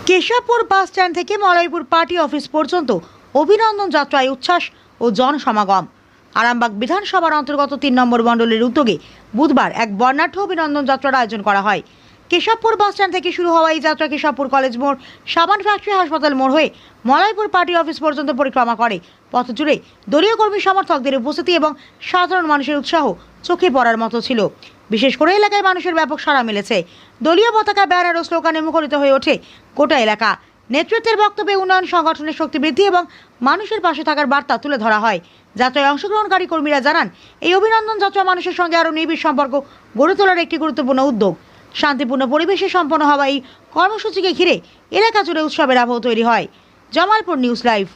Keshabpur bus stand থেকে Malaypur party office পর্যন্ত অভিনন্দন যাত্রায় উচ্ছ্বাস ও জনসমাগম। আরামবাগ বিধানসভার অন্তর্গত ৩ নম্বর মণ্ডলের উদ্যোগে বুধবার এক বর্ণাঢ্য অভিনন্দন যাত্রার আয়োজন করা হয়। কেশবপুর বাস স্ট্যান্ড থেকে শুরু হওয়া এই যাত্রা কেশবপুর কলেজ মোড়, সাবান ফ্যাক্টরি, হাসপাতাল মোড় হয়ে মলয়পুর পার্টি অফিস পর্যন্ত পরিক্রমা করে। পথ জুড়ে দলীয় কর্মী সমর্থকদের উপস্থিতি এবং সাধারণ মানুষের উৎসাহ চোখে পড়ার মতো ছিল। বিশেষ করে এলাকায় মানুষের ব্যাপক সাড়া মিলেছে। দলীয় পতাকা, ব্যানার ও স্লোগানে মুখরিত হয়ে ওঠে গোটা এলাকা। নেতৃত্বের বক্তব্যে উন্নয়ন, সংগঠনের শক্তি বৃদ্ধি এবং মানুষের পাশে থাকার বার্তা তুলে ধরা হয়। যাত্রায় অংশগ্রহণকারী কর্মীরা জানান, এই অভিনন্দন যাত্রা মানুষের সঙ্গে আরও নিবিড় সম্পর্ক গড়ে তোলার একটি গুরুত্বপূর্ণ উদ্যোগ। শান্তিপূর্ণ পরিবেশে সম্পন্ন হওয়া এই কর্মসূচিকে ঘিরে এলাকা জুড়ে উৎসবের আবহ তৈরি হয়। Jamalpur news live.